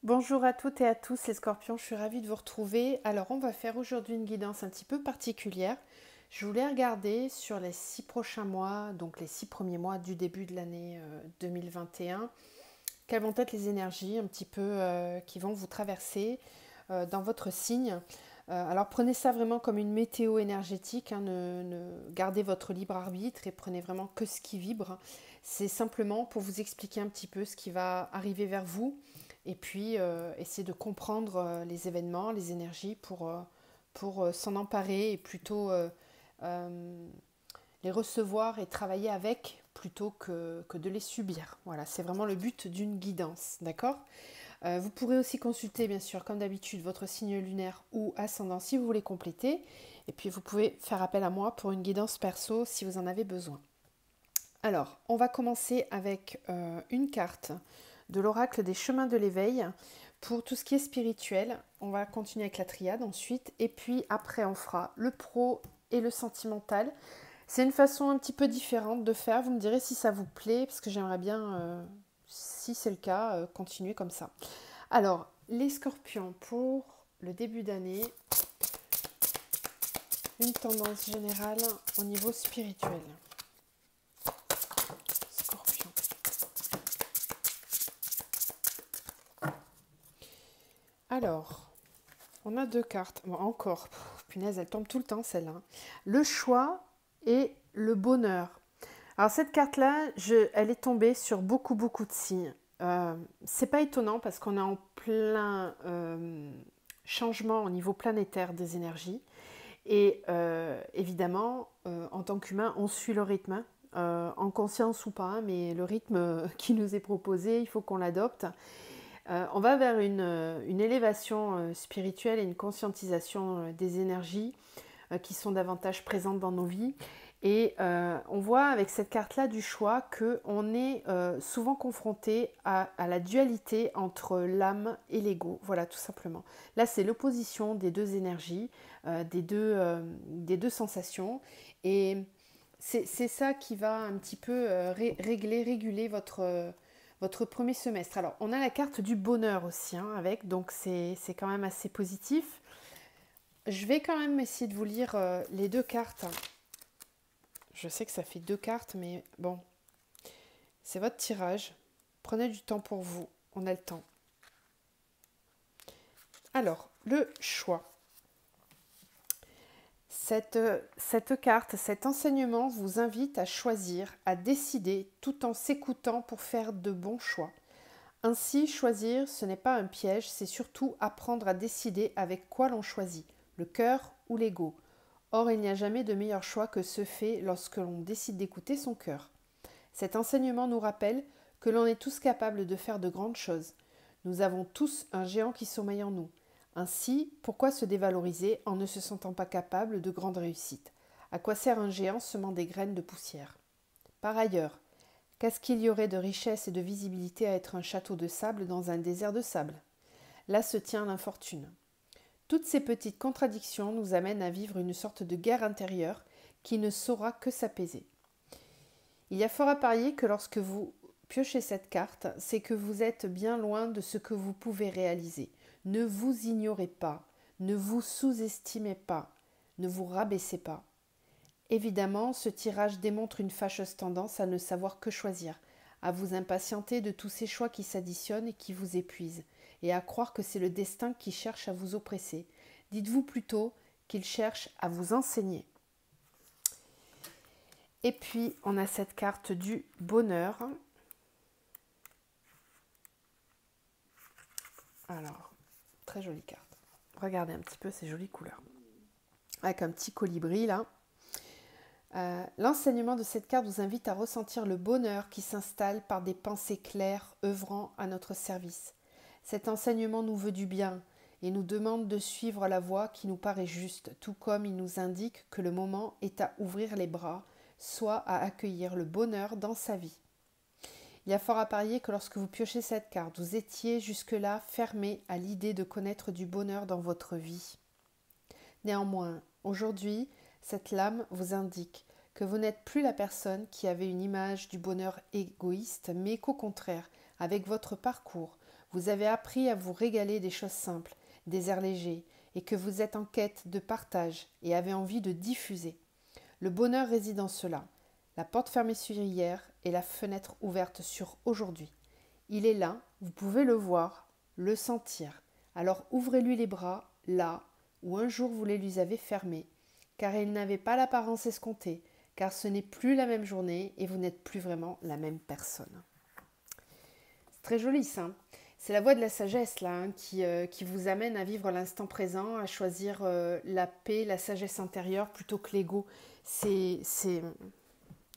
Bonjour à toutes et à tous les scorpions, je suis ravie de vous retrouver. Alors on va faire aujourd'hui une guidance un petit peu particulière. Je voulais regarder sur les 6 prochains mois, donc les 6 premiers mois du début de l'année 2021, quelles vont être les énergies un petit peu qui vont vous traverser dans votre signe. Alors prenez ça vraiment comme une météo énergétique, hein, gardez votre libre arbitre et prenez vraiment que ce qui vibre. C'est simplement pour vous expliquer un petit peu ce qui va arriver vers vous et puis essayer de comprendre les événements, les énergies pour s'en emparer et plutôt les recevoir et travailler avec plutôt que de les subir. Voilà, c'est vraiment le but d'une guidance, d'accord? Vous pourrez aussi consulter, bien sûr, comme d'habitude, votre signe lunaire ou ascendant si vous voulez compléter. Et puis, vous pouvez faire appel à moi pour une guidance perso si vous en avez besoin. Alors, on va commencer avec une carte de l'oracle des chemins de l'éveil pour tout ce qui est spirituel. On va continuer avec la triade ensuite. Et puis, après, on fera le pro et le sentimental. C'est une façon un petit peu différente de faire. Vous me direz si ça vous plaît, parce que j'aimerais bien, si c'est le cas, continuer comme ça. Alors, les scorpions, pour le début d'année, une tendance générale au niveau spirituel. Scorpion. Alors, on a deux cartes. Bon, encore, punaise, elle tombe tout le temps celle-là. Le choix et le bonheur. Alors cette carte-là, elle est tombée sur beaucoup de signes. C'est pas étonnant parce qu'on est en plein changement au niveau planétaire des énergies. Et évidemment, en tant qu'humain, on suit le rythme, en conscience ou pas, mais le rythme qui nous est proposé, il faut qu'on l'adopte. On va vers une élévation spirituelle et une conscientisation des énergies qui sont davantage présentes dans nos vies. Et on voit avec cette carte-là du choix qu'on est souvent confronté à la dualité entre l'âme et l'ego. Voilà, tout simplement. Là, c'est l'opposition des deux énergies, des deux sensations. Et c'est ça qui va un petit peu réguler votre premier semestre. Alors, on a la carte du bonheur aussi, hein, avec, donc c'est quand même assez positif. Je vais quand même essayer de vous lire les deux cartes. Je sais que ça fait deux cartes, mais bon, c'est votre tirage. Prenez du temps pour vous, on a le temps. Alors, le choix. Cette carte, cet enseignement vous invite à choisir, à décider tout en s'écoutant pour faire de bons choix. Ainsi, choisir, ce n'est pas un piège, c'est surtout apprendre à décider avec quoi l'on choisit, le cœur ou l'ego. Or, il n'y a jamais de meilleur choix que ce fait lorsque l'on décide d'écouter son cœur. Cet enseignement nous rappelle que l'on est tous capables de faire de grandes choses. Nous avons tous un géant qui sommeille en nous. Ainsi, pourquoi se dévaloriser en ne se sentant pas capable de grandes réussites? À quoi sert un géant semant des graines de poussière? Par ailleurs, qu'est-ce qu'il y aurait de richesse et de visibilité à être un château de sable dans un désert de sable? Là se tient l'infortune. Toutes ces petites contradictions nous amènent à vivre une sorte de guerre intérieure qui ne saura que s'apaiser. Il y a fort à parier que lorsque vous piochez cette carte, c'est que vous êtes bien loin de ce que vous pouvez réaliser. Ne vous ignorez pas, ne vous sous-estimez pas, ne vous rabaissez pas. Évidemment, ce tirage démontre une fâcheuse tendance à ne savoir que choisir, à vous impatienter de tous ces choix qui s'additionnent et qui vous épuisent, et à croire que c'est le destin qui cherche à vous oppresser. Dites-vous plutôt qu'il cherche à vous enseigner. Et puis, on a cette carte du bonheur. Alors, très jolie carte. Regardez un petit peu ces jolies couleurs. Avec un petit colibri là. L'enseignement de cette carte vous invite à ressentir le bonheur qui s'installe par des pensées claires œuvrant à notre service. Cet enseignement nous veut du bien et nous demande de suivre la voie qui nous paraît juste, tout comme il nous indique que le moment est à ouvrir les bras, soit à accueillir le bonheur dans sa vie. Il y a fort à parier que lorsque vous piochez cette carte, vous étiez jusque-là fermé à l'idée de connaître du bonheur dans votre vie. Néanmoins, aujourd'hui, cette lame vous indique que vous n'êtes plus la personne qui avait une image du bonheur égoïste, mais qu'au contraire, avec votre parcours, Vous avez appris à vous régaler des choses simples, des airs légers, et que vous êtes en quête de partage et avez envie de diffuser. Le bonheur réside en cela. La porte fermée sur hier et la fenêtre ouverte sur aujourd'hui. Il est là, vous pouvez le voir, le sentir. Alors ouvrez-lui les bras, là où un jour vous les lui avez fermés, car ils n'avaient pas l'apparence escomptée, car ce n'est plus la même journée et vous n'êtes plus vraiment la même personne. C'est très joli ça. C'est la voie de la sagesse là, hein, qui vous amène à vivre l'instant présent, à choisir la paix, la sagesse intérieure plutôt que l'ego. C'est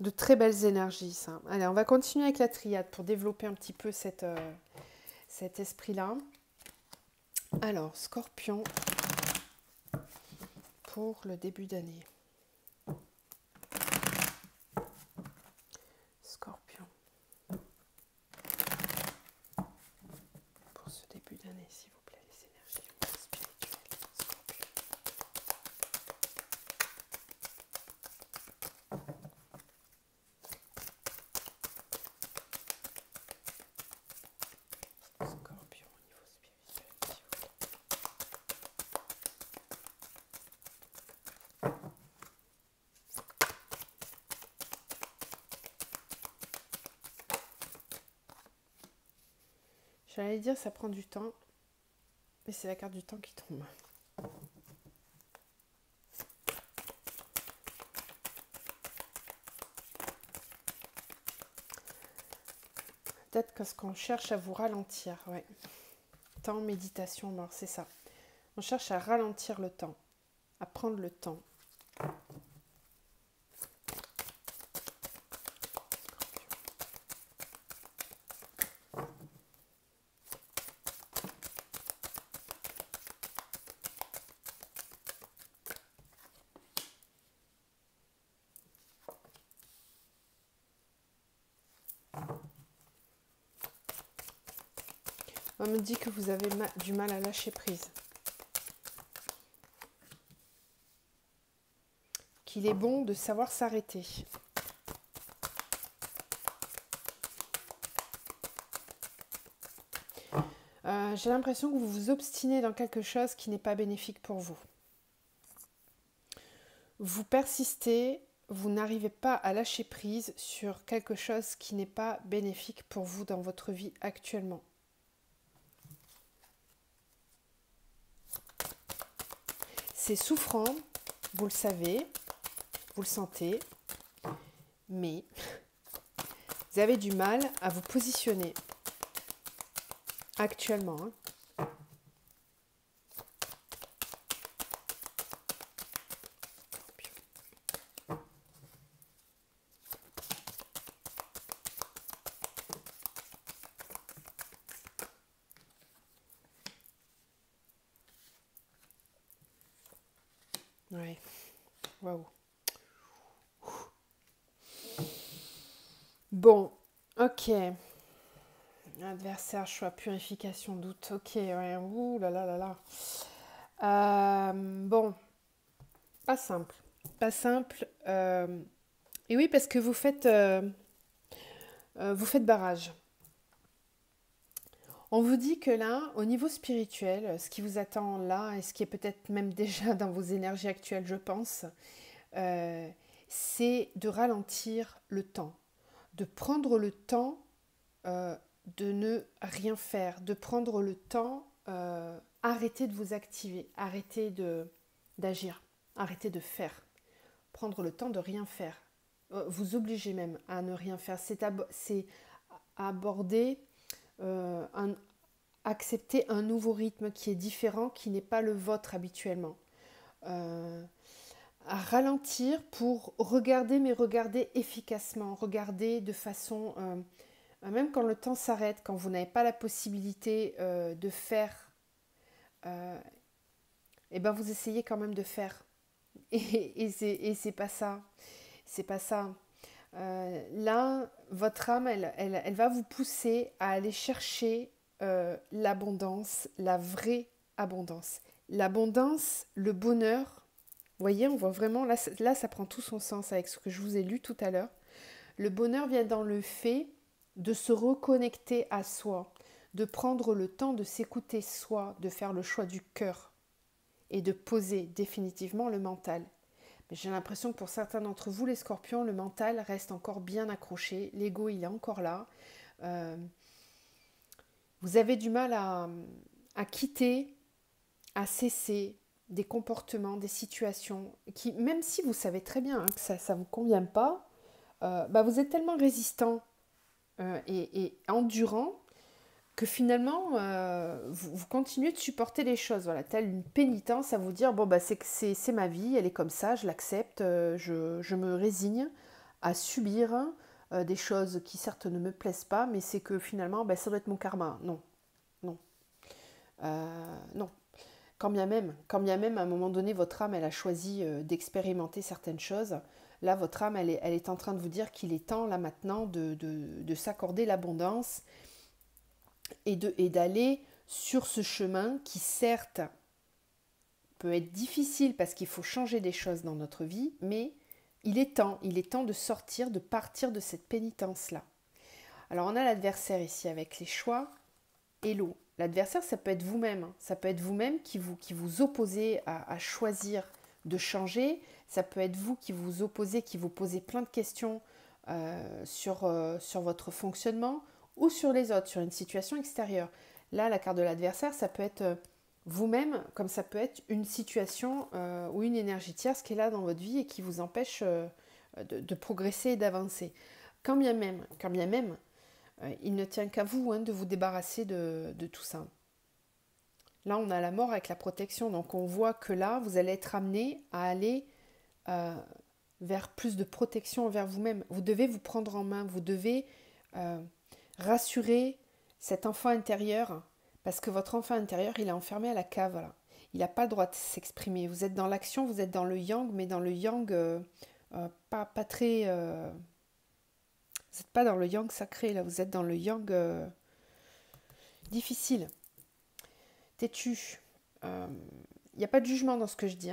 de très belles énergies ça. Allez, on va continuer avec la triade pour développer un petit peu cet esprit-là. Alors, Scorpion pour le début d'année. Scorpion. Pour ce début d'année, s'il vous plaît, les énergies spirituelles. Scorpion. Scorpion au niveau spirituel, s'il vous plaît. J'allais dire ça prend du temps, mais c'est la carte du temps qui tombe. Peut-être parce qu'on cherche à vous ralentir, ouais. Temps, méditation, mort, c'est ça. On cherche à ralentir le temps, à prendre le temps. On me dit que vous avez du mal à lâcher prise. Qu'il est bon de savoir s'arrêter. J'ai l'impression que vous vous obstinez dans quelque chose qui n'est pas bénéfique pour vous. Vous persistez, vous n'arrivez pas à lâcher prise sur quelque chose qui n'est pas bénéfique pour vous dans votre vie actuellement. C'est souffrant, vous le savez, vous le sentez, mais vous avez du mal à vous positionner actuellement. Ouais, waouh. Bon, ok. Adversaire, choix, purification, doute. Ok, ouais. Ouh là là là là. Bon, pas simple. Pas simple. Et oui, parce que vous faites barrage. On vous dit que là, au niveau spirituel, ce qui vous attend là, et ce qui est peut-être même déjà dans vos énergies actuelles, je pense, c'est de ralentir le temps, de prendre le temps de ne rien faire, de prendre le temps, arrêter de vous activer, arrêter d'agir, arrêter de faire, prendre le temps de rien faire. Vous obligez même à ne rien faire, c'est aborder, accepter un nouveau rythme qui est différent, qui n'est pas le vôtre habituellement. À ralentir pour regarder, mais regarder efficacement, regarder de façon... même quand le temps s'arrête, quand vous n'avez pas la possibilité de faire, et ben vous essayez quand même de faire. Et c'est pas ça. C'est pas ça. Là, votre âme, elle va vous pousser à aller chercher l'abondance, la vraie abondance. L'abondance, le bonheur, vous voyez, on voit vraiment, là ça prend tout son sens avec ce que je vous ai lu tout à l'heure. Le bonheur vient dans le fait de se reconnecter à soi, de prendre le temps de s'écouter soi, de faire le choix du cœur et de poser définitivement le mental. Mais j'ai l'impression que pour certains d'entre vous, les scorpions, le mental reste encore bien accroché, l'ego il est encore là. Vous avez du mal à quitter, à cesser des comportements, des situations qui, même si vous savez très bien que ça ne vous convient pas, vous êtes tellement résistant et endurant que finalement, vous continuez de supporter les choses. Voilà, telle une pénitence à vous dire, bon, c'est ma vie, elle est comme ça, je l'accepte, je me résigne à subir des choses qui certes ne me plaisent pas, mais c'est que finalement, ça doit être mon karma. Non, non, non. Quand bien même, à un moment donné, votre âme, elle a choisi d'expérimenter certaines choses. Là, votre âme, elle est en train de vous dire qu'il est temps, là maintenant, de s'accorder l'abondance et d'aller sur ce chemin qui, certes, peut être difficile parce qu'il faut changer des choses dans notre vie, mais il est temps de sortir, de partir de cette pénitence-là. Alors, on a l'adversaire ici avec les choix et l'eau. L'adversaire, ça peut être vous-même. Ça peut être vous-même qui vous opposez à choisir de changer. Ça peut être vous qui vous opposez, qui vous posez plein de questions sur votre fonctionnement ou sur les autres, sur une situation extérieure. Là, la carte de l'adversaire, ça peut être vous-même, comme ça peut être une situation ou une énergie tierce qui est là dans votre vie et qui vous empêche de progresser et d'avancer. Quand bien même, il ne tient qu'à vous de vous débarrasser de tout ça. Là, on a la mort avec la protection. Donc, on voit que là, vous allez être amené à aller vers plus de protection envers vous-même. Vous devez vous prendre en main. Vous devez rassurer cet enfant intérieur parce que votre enfant intérieur, il est enfermé à la cave. Là. Il n'a pas le droit de s'exprimer. Vous êtes dans l'action, vous êtes dans le yang, mais dans le yang pas très... vous n'êtes pas dans le yang sacré, là. Vous êtes dans le yang difficile, têtu. Il n'y a pas de jugement dans ce que je dis.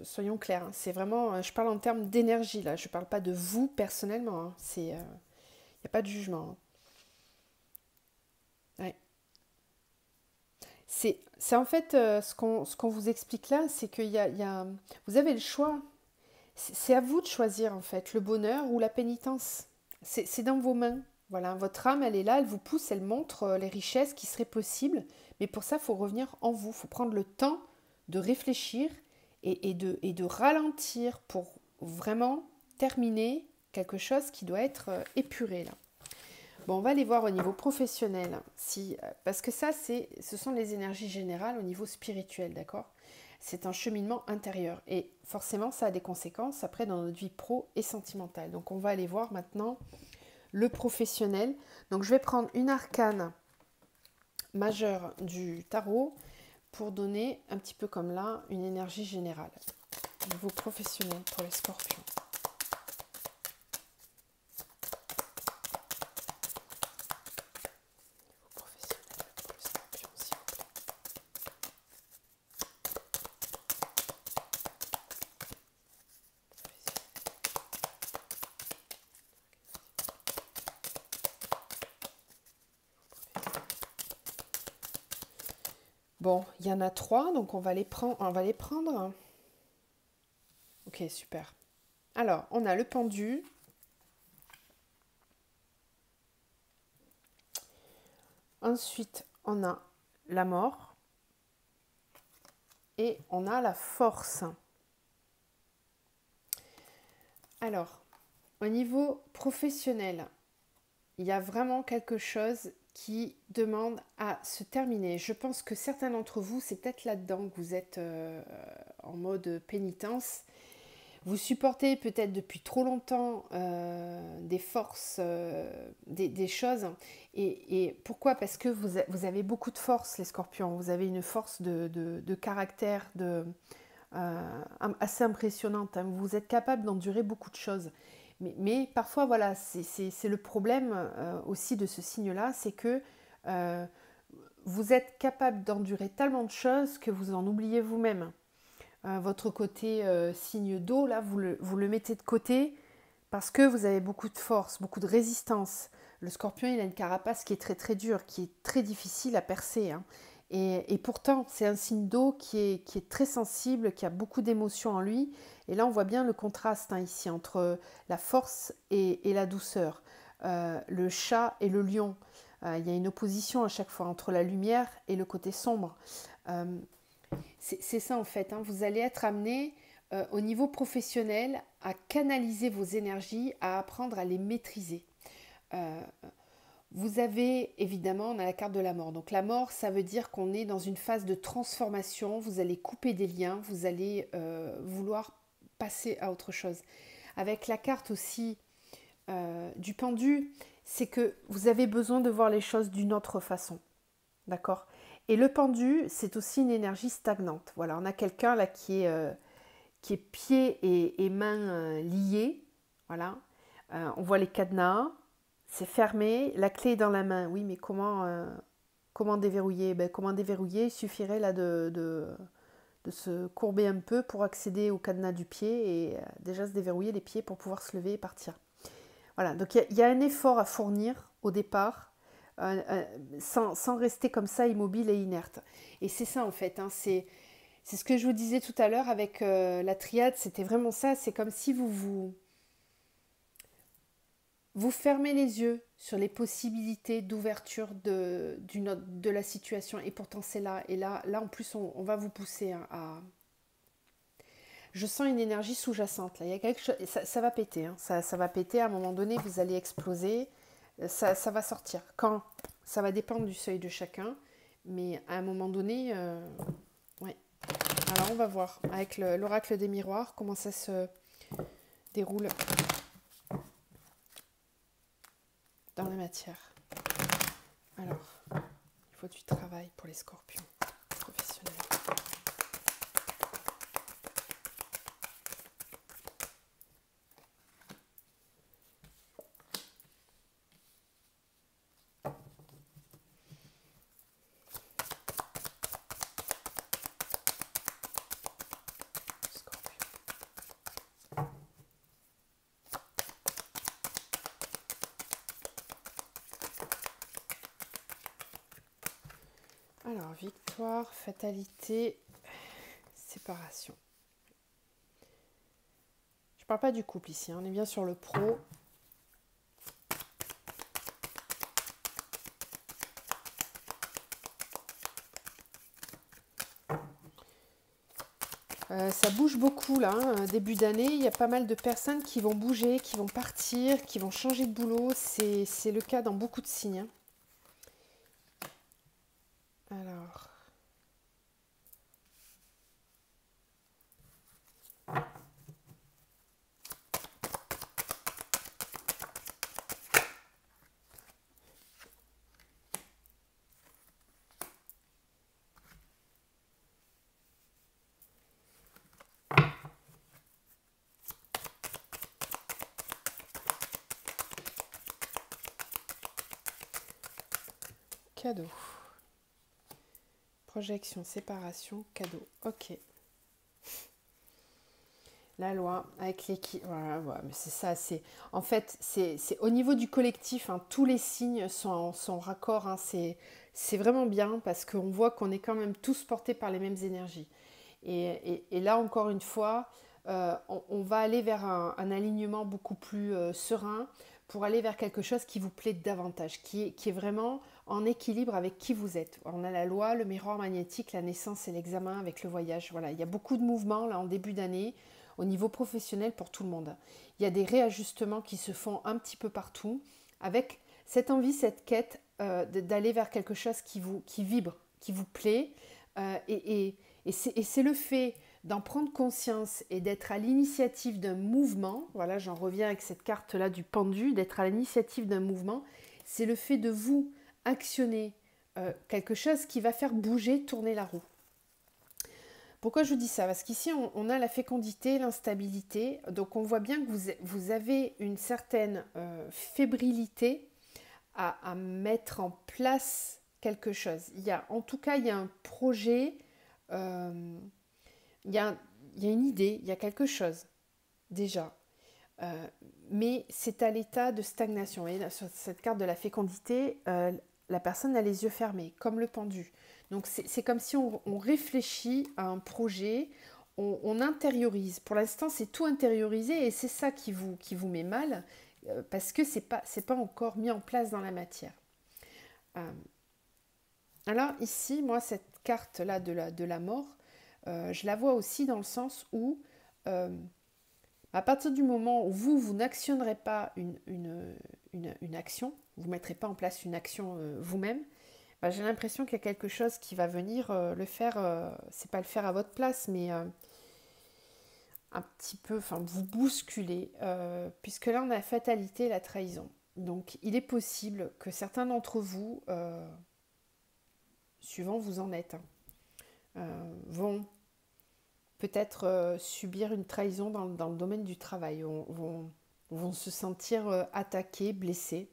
Soyons clairs. C'est vraiment... je parle en termes d'énergie, là. Je ne parle pas de vous personnellement. Il n'y a pas de jugement. Ouais. C'est en fait ce qu'on vous explique là, c'est qu'il y a... Vous avez le choix. C'est à vous de choisir en fait le bonheur ou la pénitence. C'est dans vos mains. Voilà, votre âme, elle est là, elle vous pousse, elle montre les richesses qui seraient possibles. Mais pour ça, il faut revenir en vous. Il faut prendre le temps de réfléchir et de ralentir pour vraiment terminer quelque chose qui doit être épuré là. Bon, on va aller voir au niveau professionnel, parce que ça, ce sont les énergies générales au niveau spirituel, d'accord ? C'est un cheminement intérieur et forcément, ça a des conséquences après dans notre vie pro et sentimentale. Donc, on va aller voir maintenant le professionnel. Donc, je vais prendre une arcane majeure du tarot pour donner un petit peu comme là une énergie générale au niveau professionnel pour les scorpions. Bon, il y en a 3, donc on va les prendre. Ok, super. Alors, on a le pendu. Ensuite, on a la mort. Et on a la force. Alors, au niveau professionnel, il y a vraiment quelque chose qui demande à se terminer. Je pense que certains d'entre vous, c'est peut-être là-dedans que vous êtes en mode pénitence. Vous supportez peut-être depuis trop longtemps des forces, des choses. Et pourquoi ? Parce que vous avez beaucoup de force, les scorpions. Vous avez une force de caractère assez impressionnante. Vous êtes capable d'endurer beaucoup de choses. Mais parfois, voilà, c'est le problème aussi de ce signe-là, c'est que vous êtes capable d'endurer tellement de choses que vous en oubliez vous-même. Votre côté signe d'eau, là, vous le mettez de côté parce que vous avez beaucoup de force, beaucoup de résistance. Le scorpion, il a une carapace qui est très très dure, qui est très difficile à percer, hein. Et pourtant, c'est un signe d'eau qui est très sensible, qui a beaucoup d'émotions en lui. Et là, on voit bien le contraste, hein, ici entre la force et la douceur. Le chat et le lion. Il y a une opposition à chaque fois entre la lumière et le côté sombre. Euh, c'est ça en fait, hein. Vous allez être amené au niveau professionnel à canaliser vos énergies, à apprendre à les maîtriser. Euh, Vous avez, évidemment, on a la carte de la mort. Donc la mort, ça veut dire qu'on est dans une phase de transformation. Vous allez couper des liens, vous allez vouloir passer à autre chose. Avec la carte aussi du pendu, c'est que vous avez besoin de voir les choses d'une autre façon. D'accord? Et le pendu, c'est aussi une énergie stagnante. Voilà, on a quelqu'un là qui est pieds et mains liés. Voilà. On voit les cadenas. C'est fermé, la clé est dans la main. Oui, mais comment déverrouiller? Comment déverrouiller? Il suffirait là de se courber un peu pour accéder au cadenas du pied et déjà se déverrouiller les pieds pour pouvoir se lever et partir. Voilà, donc il y a un effort à fournir au départ, sans rester comme ça immobile et inerte. Et c'est ça en fait, hein, c'est ce que je vous disais tout à l'heure avec la triade, c'était vraiment ça, c'est comme si vous fermez les yeux sur les possibilités d'ouverture de la situation et pourtant c'est là. Et là en plus, on va vous pousser à... Je sens une énergie sous-jacente. Là. Il y a quelque chose, ça va péter. Hein. Ça va péter. À un moment donné, vous allez exploser. Ça va sortir. Quand? Ça va dépendre du seuil de chacun. Mais à un moment donné, ouais. Alors on va voir avec l'oracle des miroirs comment ça se déroule dans la matière. Alors, il faut du travail pour les scorpions professionnels. Alors, victoire, fatalité, séparation. Je parle pas du couple ici, hein, on est bien sur le pro. Ça bouge beaucoup là, hein, début d'année, il y a pas mal de personnes qui vont bouger, qui vont partir, qui vont changer de boulot. C'est le cas dans beaucoup de signes. Hein. Alors... Cadeau. Projection, séparation, cadeau. Ok. La loi avec l'équipe. Voilà, voilà, mais c'est ça. En fait, c'est au niveau du collectif. Hein, tous les signes sont raccord. Hein, c'est vraiment bien parce qu'on voit qu'on est quand même tous portés par les mêmes énergies. Et là, encore une fois, on va aller vers un alignement beaucoup plus serein pour aller vers quelque chose qui vous plaît davantage, qui est vraiment en équilibre avec qui vous êtes. On a la loi, le miroir magnétique, la naissance et l'examen avec le voyage. Voilà, il y a beaucoup de mouvements là en début d'année au niveau professionnel pour tout le monde. Il y a des réajustements qui se font un petit peu partout avec cette envie, cette quête d'aller vers quelque chose qui vibre, qui vous plaît. Et c'est le fait d'en prendre conscience et d'être à l'initiative d'un mouvement, voilà, j'en reviens avec cette carte-là du pendu, d'être à l'initiative d'un mouvement, c'est le fait de vous actionner quelque chose qui va faire bouger, tourner la roue. Pourquoi je vous dis ça? Parce qu'ici, on a la fécondité, l'instabilité, donc on voit bien que vous avez une certaine fébrilité à mettre en place quelque chose. En tout cas, il y a un projet... il y a une idée, il y a quelque chose, déjà. mais c'est à l'état de stagnation. Et là, sur cette carte de la fécondité, la personne a les yeux fermés, comme le pendu. Donc c'est comme si on réfléchit à un projet, on intériorise. Pour l'instant, c'est tout intériorisé et c'est ça qui vous met mal, parce que c'est pas encore mis en place dans la matière. Euh, alors ici, moi, cette carte-là de la mort, je la vois aussi dans le sens où euh, à partir du moment où vous n'actionnerez pas une action, vous ne mettrez pas en place une action vous-même, bah, j'ai l'impression qu'il y a quelque chose qui va venir le faire, c'est pas le faire à votre place, mais un petit peu, enfin vous bousculer, puisque là on a la fatalité, la trahison. Donc il est possible que certains d'entre vous, suivant où vous en êtes, vont peut-être subir une trahison dans le domaine du travail, vont se sentir attaqués, blessés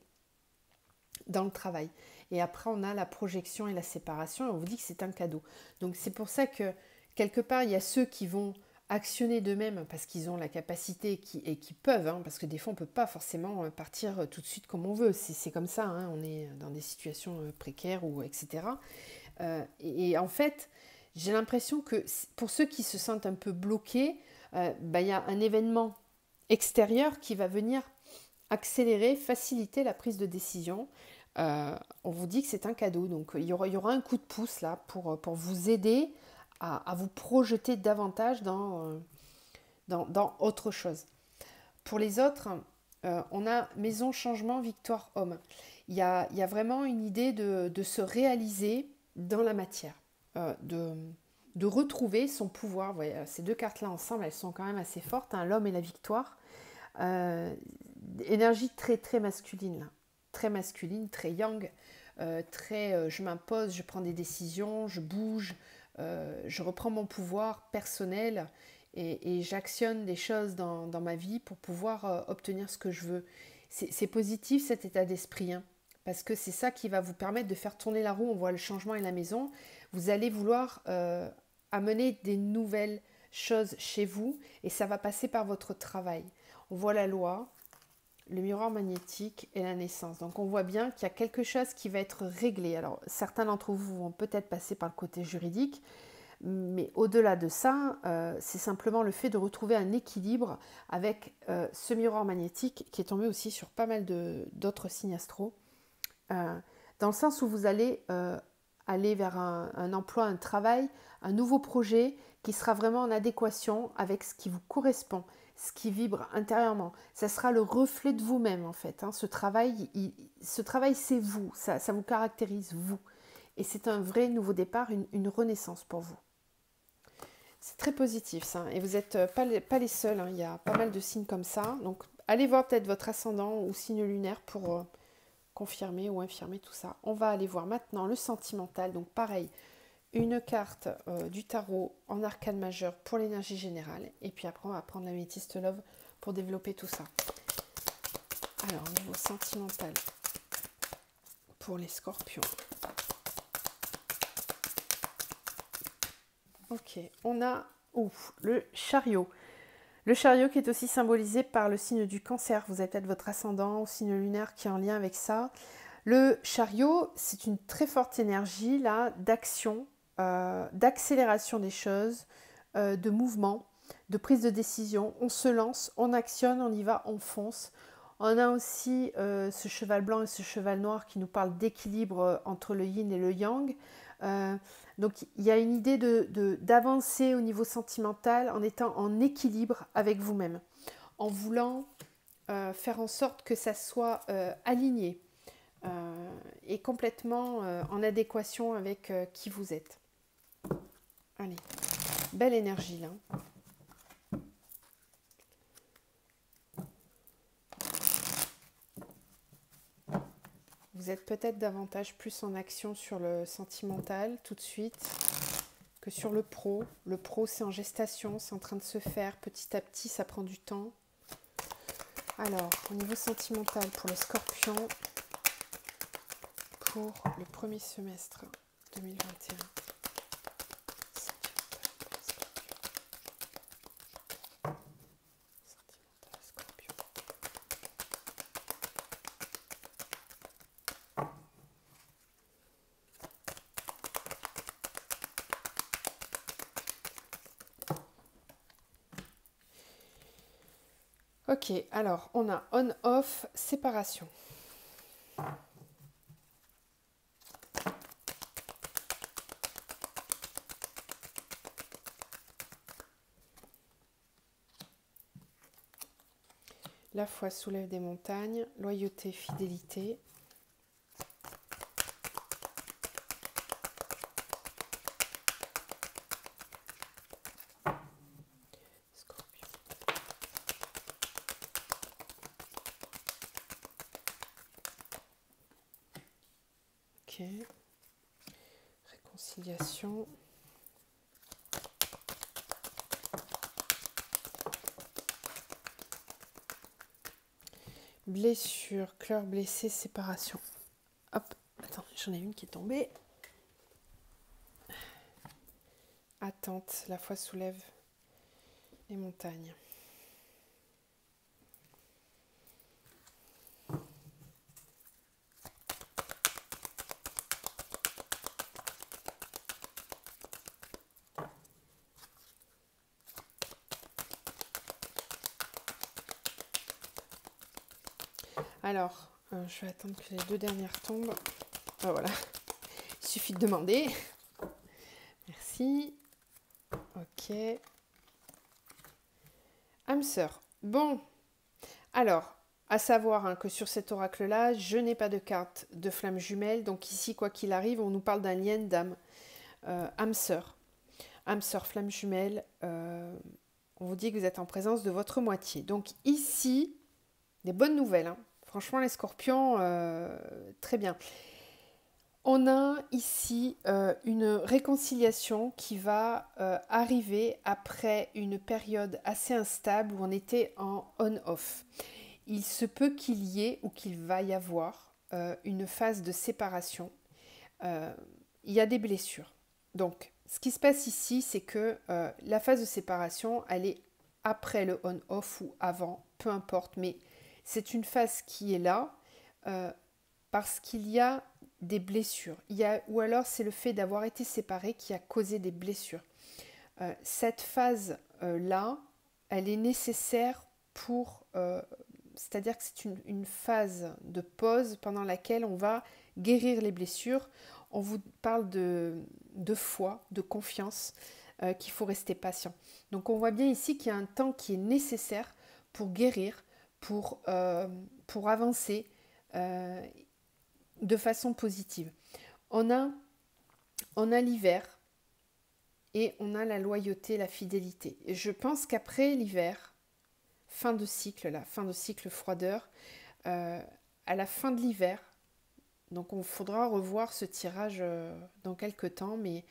dans le travail. Et après, on a la projection et la séparation, et on vous dit que c'est un cadeau. Donc c'est pour ça que, quelque part, il y a ceux qui vont actionner d'eux-mêmes parce qu'ils ont la capacité et qui peuvent, hein, parce que des fois, on ne peut pas forcément partir tout de suite comme on veut. C'est comme ça, hein, on est dans des situations précaires, ou etc. Et en fait, j'ai l'impression que pour ceux qui se sentent un peu bloqués, il y a un événement extérieur qui va venir accélérer, faciliter la prise de décision. On vous dit que c'est un cadeau, donc il y aura un coup de pouce là pour vous aider à vous projeter davantage dans autre chose. Pour les autres, on a maison, changement, victoire, homme. Il y a vraiment une idée de se réaliser dans la matière, de retrouver son pouvoir. Vous voyez, ces deux cartes-là ensemble, elles sont quand même assez fortes, hein, l'homme et la victoire. Énergie très très masculine, là. Très masculine, très yang, je m'impose, je prends des décisions, je bouge, je reprends mon pouvoir personnel et j'actionne des choses dans ma vie pour pouvoir obtenir ce que je veux. C'est positif cet état d'esprit, hein, parce que c'est ça qui va vous permettre de faire tourner la roue. On voit le changement et la maison. Vous allez vouloir amener des nouvelles choses chez vous et ça va passer par votre travail. On voit la loi, le miroir magnétique et la naissance. Donc on voit bien qu'il y a quelque chose qui va être réglé. Alors certains d'entre vous vont peut-être passer par le côté juridique, mais au-delà de ça, c'est simplement le fait de retrouver un équilibre avec ce miroir magnétique qui est tombé aussi sur pas mal d'autres signes astro, dans le sens où vous allez aller vers un emploi, un travail, un nouveau projet qui sera vraiment en adéquation avec ce qui vous correspond, ce qui vibre intérieurement. Ça sera le reflet de vous-même en fait, hein. Ce travail, c'est vous, ça vous caractérise vous. Et c'est un vrai nouveau départ, une renaissance pour vous. C'est très positif ça, et vous n'êtes pas les seuls, hein. Il y a pas mal de signes comme ça. Donc allez voir peut-être votre ascendant ou signe lunaire pour confirmer ou infirmer tout ça. On va aller voir maintenant le sentimental. Donc pareil, une carte du tarot en arcane majeur pour l'énergie générale. Et puis après, on va prendre la métiste love pour développer tout ça. Alors, au niveau sentimental, pour les scorpions. Ok, on a le chariot. Le chariot qui est aussi symbolisé par le signe du cancer. Vous avez peut-être votre ascendant ou signe lunaire qui est en lien avec ça. Le chariot, c'est une très forte énergie là d'action, d'accélération des choses, de mouvement, de prise de décision. On se lance, on actionne, on y va, on fonce. On a aussi ce cheval blanc et ce cheval noir qui nous parlent d'équilibre entre le yin et le yang. Donc il y a une idée d'avancer au niveau sentimental en étant en équilibre avec vous-même, en voulant faire en sorte que ça soit aligné et complètement en adéquation avec qui vous êtes. Allez, belle énergie là. Vous êtes peut-être davantage plus en action sur le sentimental tout de suite que sur le pro. Le pro, c'est en gestation, c'est en train de se faire petit à petit, ça prend du temps. Alors, au niveau sentimental pour les scorpions, pour le premier semestre 2021. Sentimental scorpion. Ok, alors on a on-off, séparation. La foi soulève des montagnes, loyauté, fidélité. Scorpion. Ok. Réconciliation. Blessure, cœur blessé, séparation. Hop, attends, j'en ai une qui est tombée. Attente, la foi soulève les montagnes. Alors, je vais attendre que les deux dernières tombent. Ah, voilà, il suffit de demander. Merci. Ok. Âme sœur. Bon, alors, à savoir que sur cet oracle-là, je n'ai pas de carte de flamme jumelle. Donc ici, quoi qu'il arrive, on nous parle d'un lien d'âme. Âme sœur. Âme sœur, flamme jumelle. On vous dit que vous êtes en présence de votre moitié. Donc ici, des bonnes nouvelles. Hein. Franchement, les scorpions, très bien. On a ici une réconciliation qui va arriver après une période assez instable où on était en on-off. Il se peut qu'il y ait ou qu'il va y avoir une phase de séparation. Il y a des blessures. Donc, ce qui se passe ici, c'est que la phase de séparation, elle est après le on-off ou avant, peu importe, mais c'est une phase qui est là parce qu'il y a des blessures. Ou alors c'est le fait d'avoir été séparé qui a causé des blessures. Cette phase-là, elle est nécessaire pour... c'est-à-dire que c'est une phase de pause pendant laquelle on va guérir les blessures. On vous parle de foi, de confiance, qu'il faut rester patient. Donc on voit bien ici qu'il y a un temps qui est nécessaire pour guérir, pour avancer de façon positive. On a l'hiver et on a la loyauté, la fidélité. Et je pense qu'après l'hiver, fin de cycle froideur, à la fin de l'hiver, donc on faudra revoir ce tirage dans quelques temps, mais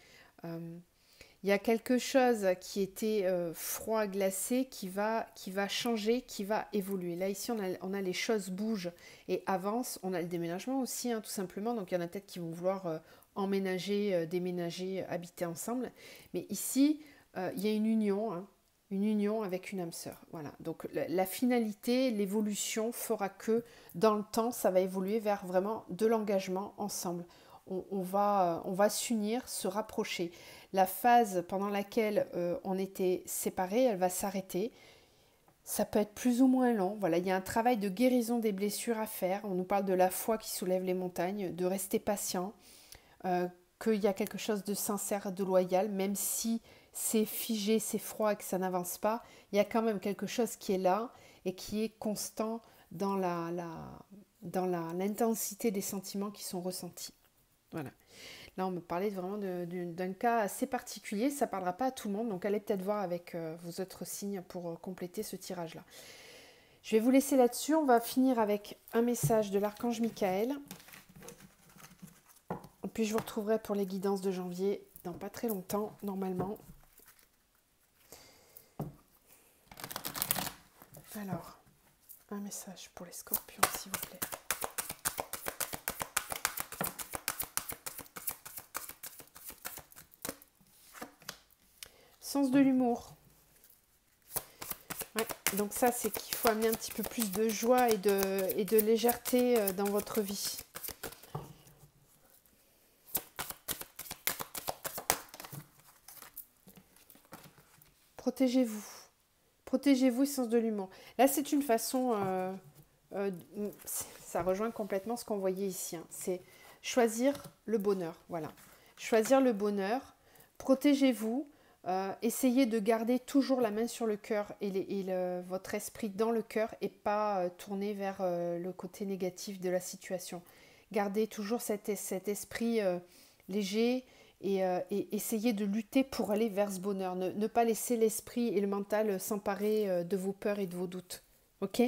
il y a quelque chose qui était froid, glacé, qui va changer, qui va évoluer. Là, ici, on a les choses bougent et avancent. On a le déménagement aussi, hein, tout simplement. Donc, il y en a peut-être qui vont vouloir emménager, déménager, habiter ensemble. Mais ici, il y a une union avec une âme sœur. Voilà. Donc, la finalité, l'évolution fera que, dans le temps, ça va évoluer vers vraiment de l'engagement ensemble. On va s'unir, se rapprocher. La phase pendant laquelle on était séparés, elle va s'arrêter. Ça peut être plus ou moins long. Voilà, il y a un travail de guérison des blessures à faire. On nous parle de la foi qui soulève les montagnes, de rester patient, qu'il y a quelque chose de sincère, de loyal, même si c'est figé, c'est froid et que ça n'avance pas, il y a quand même quelque chose qui est là et qui est constant dans l'intensité des sentiments qui sont ressentis. Voilà. Là, on me parlait vraiment d'un cas assez particulier. Ça ne parlera pas à tout le monde, donc allez peut-être voir avec vos autres signes pour compléter ce tirage-là. Je vais vous laisser là-dessus. On va finir avec un message de l'archange Michael. Et puis je vous retrouverai pour les guidances de janvier dans pas très longtemps, normalement. Alors, un message pour les scorpions, s'il vous plaît. Sens de l'humour. Ouais, donc ça, c'est qu'il faut amener un petit peu plus de joie et de légèreté dans votre vie. Protégez-vous. Protégez-vous, sens de l'humour. Là, c'est une façon, euh, ça rejoint complètement ce qu'on voyait ici, hein. C'est choisir le bonheur, voilà. Choisir le bonheur, protégez-vous, essayez de garder toujours la main sur le cœur votre esprit dans le cœur et pas tourner vers le côté négatif de la situation. Gardez toujours cet esprit léger et essayez de lutter pour aller vers ce bonheur. Ne pas laisser l'esprit et le mental s'emparer de vos peurs et de vos doutes. Ok?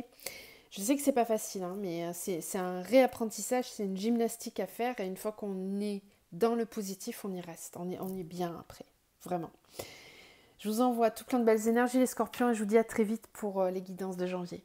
Je sais que c'est pas facile, hein, mais c'est un réapprentissage, c'est une gymnastique à faire et une fois qu'on est dans le positif, on y reste. On est bien après. Vraiment. Je vous envoie tout plein de belles énergies les scorpions et je vous dis à très vite pour les guidances de janvier.